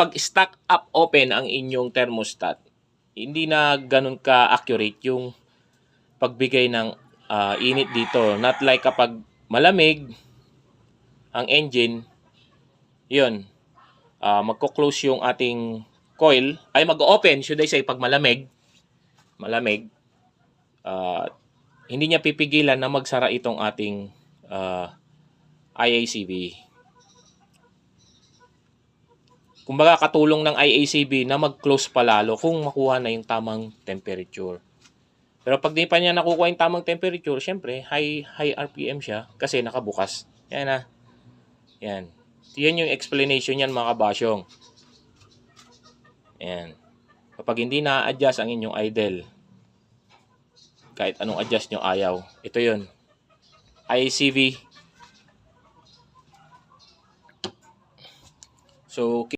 pag stack up open ang inyong thermostat, hindi na ganun ka-accurate yung pagbigay ng init dito. Not like kapag malamig ang engine, yun, magko-close yung ating coil, ay mag-open, should I say, pag malamig, hindi niya pipigilan na magsara itong ating IACV. Kumbaga katulong ng IACV na mag-close palalo kung makuha na yung tamang temperature. Pero pag di pa niya nakukuha yung tamang temperature, syempre high RPM siya kasi nakabukas. Yan na. Yan. Yan yung explanation niyan mga kabasyong. Yan. Kapag hindi na-adjust ang inyong idle, kahit anong adjust nyo ayaw. Ito yun. IACV. So,